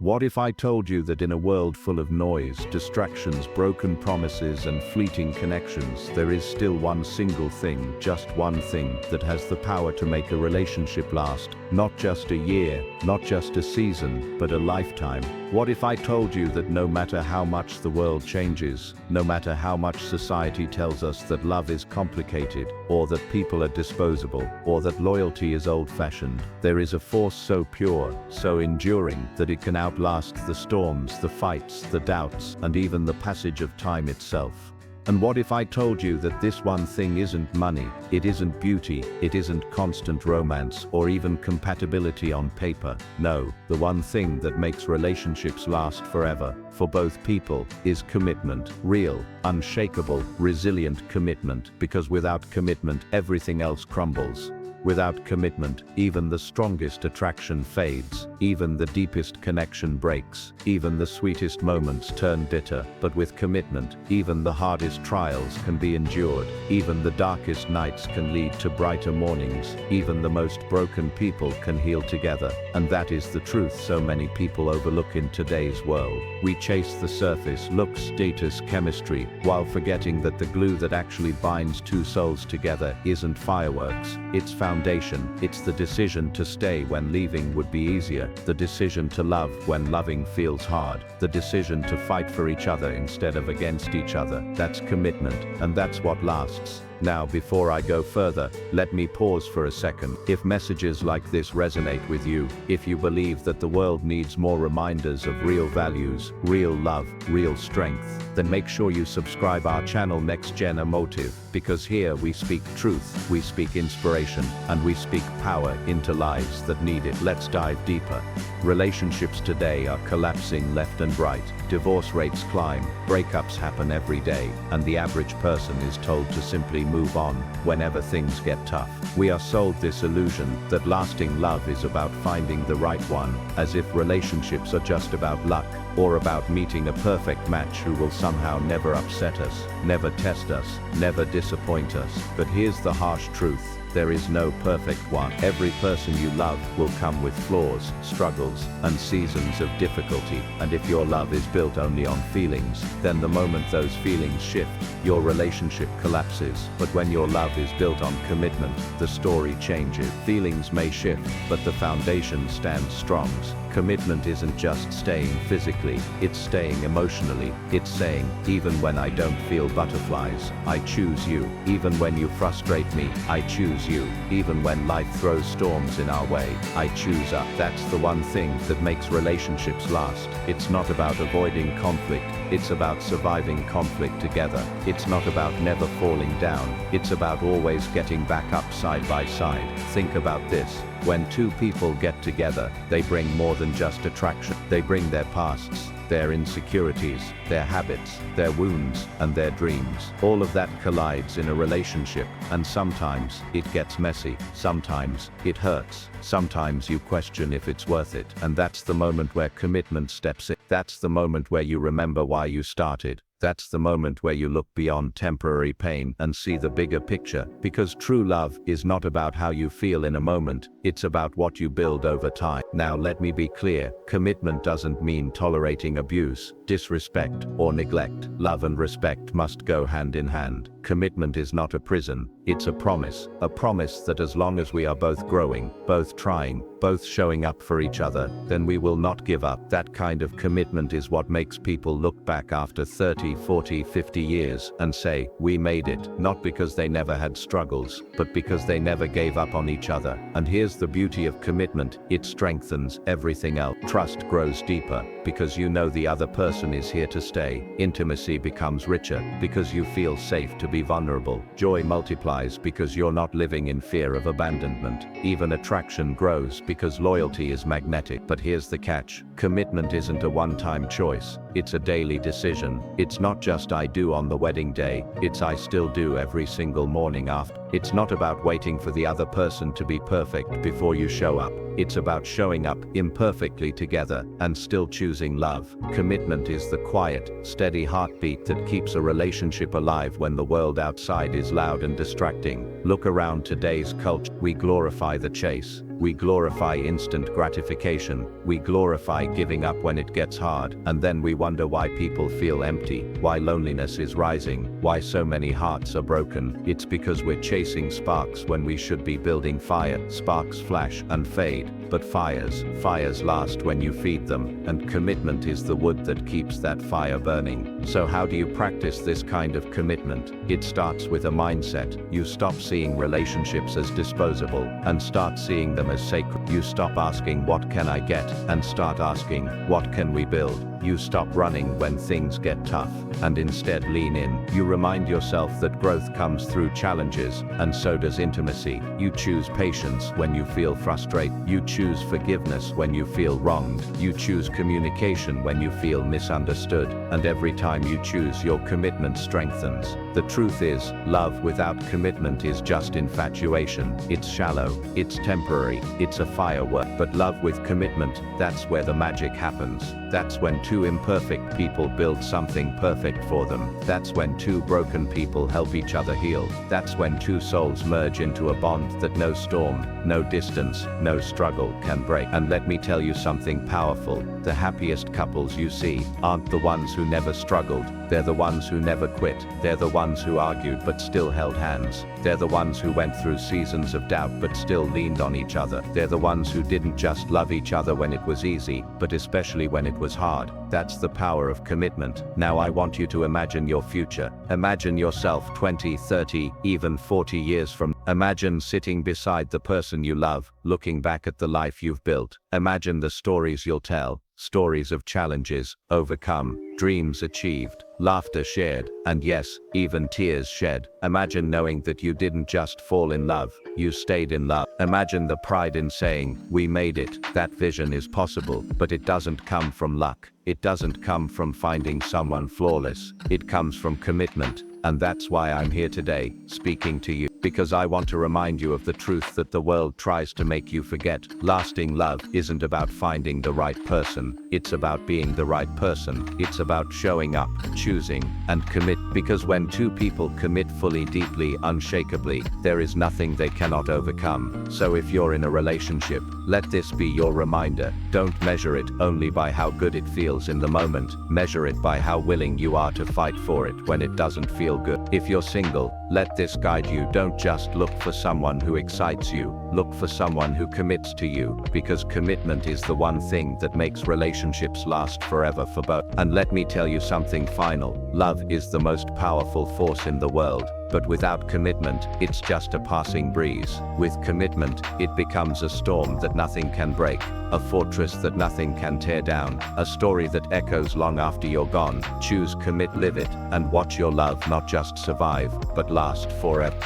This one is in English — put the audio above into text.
What if I told you that in a world full of noise, distractions, broken promises, and fleeting connections, there is still one single thing, just one thing, that has the power to make a relationship last, not just a year, not just a season, but a lifetime? What if I told you that no matter how much the world changes, no matter how much society tells us that love is complicated, or that people are disposable, or that loyalty is old-fashioned, there is a force so pure, so enduring, that it can outlast the storms, the fights, the doubts, and even the passage of time itself? And what if I told you that this one thing isn't money, it isn't beauty, it isn't constant romance, or even compatibility on paper? No, the one thing that makes relationships last forever, for both people, is commitment. Real, unshakable, resilient commitment, because without commitment, everything else crumbles. Without commitment, even the strongest attraction fades, even the deepest connection breaks, even the sweetest moments turn bitter. But with commitment, even the hardest trials can be endured, even the darkest nights can lead to brighter mornings, even the most broken people can heal together. And that is the truth so many people overlook in today's world. We chase the surface, looks, status, chemistry, while forgetting that the glue that actually binds two souls together isn't fireworks, it's foundation. It's the decision to stay when leaving would be easier, the decision to love when loving feels hard, the decision to fight for each other instead of against each other. That's commitment, and that's what lasts. Now, before I go further, let me pause for a second. If messages like this resonate with you, if you believe that the world needs more reminders of real values, real love, real strength, then make sure you subscribe our channel Next Gen Emotive, because here we speak truth, we speak inspiration, and we speak power into lives that need it. Let's dive deeper. Relationships today are collapsing left and right. Divorce rates climb, breakups happen every day, and the average person is told to simply move on whenever things get tough. We are sold this illusion that lasting love is about finding the right one, as if relationships are just about luck, or about meeting a perfect match who will somehow never upset us, never test us, never disappoint us. But here's the harsh truth. There is no perfect one. Every person you love will come with flaws, struggles, and seasons of difficulty. And if your love is built only on feelings, then the moment those feelings shift, your relationship collapses. But when your love is built on commitment, the story changes. Feelings may shift, but the foundation stands strong. Commitment isn't just staying physically, it's staying emotionally. It's saying, even when I don't feel butterflies, I choose you. Even when you frustrate me, I choose you. Even when life throws storms in our way, I choose up. That's the one thing that makes relationships last. It's not about avoiding conflict, it's about surviving conflict together. It's not about never falling down, it's about always getting back up side by side. Think about this. When two people get together, they bring more than just attraction. They bring their pasts, their insecurities, their habits, their wounds, and their dreams. All of that collides in a relationship, and sometimes it gets messy, sometimes it hurts, sometimes you question if it's worth it. And that's the moment where commitment steps in. That's the moment where you remember why you started. That's the moment where you look beyond temporary pain and see the bigger picture, because true love is not about how you feel in a moment, it's about what you build over time. Now let me be clear, commitment doesn't mean tolerating abuse, disrespect, or neglect. Love and respect must go hand in hand. Commitment is not a prison, it's a promise that as long as we are both growing, both trying, both showing up for each other, then we will not give up. That kind of commitment is what makes people look back after 30, 40, 50 years and say, we made it, not because they never had struggles, but because they never gave up on each other. And here's the beauty of commitment, it strengthens everything else. Trust grows deeper, because you know the other person is here to stay. Intimacy becomes richer, because you feel safe to be vulnerable. Joy multiplies because you're not living in fear of abandonment. Even attraction grows because loyalty is magnetic. But here's the catch. Commitment isn't a one-time choice. It's a daily decision. It's not just I do on the wedding day, it's I still do every single morning after. It's not about waiting for the other person to be perfect before you show up. It's about showing up imperfectly together and still choosing love. Commitment is the quiet, steady heartbeat that keeps a relationship alive when the world outside is loud and distracting. Look around today's culture. We glorify the chase. We glorify instant gratification. We glorify giving up when it gets hard, and then we wonder why people feel empty, why loneliness is rising, why so many hearts are broken. It's because we're chasing sparks when we should be building fire. Sparks flash and fade, but fires last when you feed them, and commitment is the wood that keeps that fire burning. So how do you practice this kind of commitment? It starts with a mindset. You stop seeing relationships as disposable, and start seeing them as sacred. You stop asking what can I get, and start asking what can we build. You stop running when things get tough, and instead lean in. You remind yourself that growth comes through challenges, and so does intimacy. You choose patience when you feel frustrated. You choose forgiveness when you feel wronged. You choose communication when you feel misunderstood. And every time you choose, your commitment strengthens. The truth is, love without commitment is just infatuation. It's shallow, it's temporary, it's a firework. But love with commitment, that's where the magic happens. That's when two imperfect people build something perfect for them. That's when two broken people help each other heal. That's when two souls merge into a bond that no storm, no distance, no struggle can break. And let me tell you something powerful. The happiest couples you see aren't the ones who never struggled. They're the ones who never quit. They're the ones who argued but still held hands. They're the ones who went through seasons of doubt but still leaned on each other. They're the ones who didn't just love each other when it was easy, but especially when it was hard. That's the power of commitment. Now I want you to imagine your future. Imagine yourself 20, 30, even 40 years from. Imagine sitting beside the person you love, looking back at the life you've built. Imagine the stories you'll tell. Stories of challenges overcome, dreams achieved, laughter shared, and yes, even tears shed. Imagine knowing that you didn't just fall in love, you stayed in love. Imagine the pride in saying, we made it. That vision is possible, but it doesn't come from luck. It doesn't come from finding someone flawless. It comes from commitment. And that's why I'm here today, speaking to you, because I want to remind you of the truth that the world tries to make you forget. Lasting love isn't about finding the right person. It's about being the right person. It's about showing up, choosing, and commit. Because when two people commit fully, deeply, unshakably, there is nothing they cannot overcome. So if you're in a relationship, let this be your reminder. Don't measure it only by how good it feels in the moment. Measure it by how willing you are to fight for it when it doesn't feel good. If you're single, let this guide you. Don't just look for someone who excites you. Look for someone who commits to you, because commitment is the one thing that makes relationships last forever for both. And let me tell you something final. Love is the most powerful force in the world. But without commitment, it's just a passing breeze. With commitment, it becomes a storm that nothing can break, a fortress that nothing can tear down, a story that echoes long after you're gone. Choose commit, live it, and watch your love not just survive, but last forever.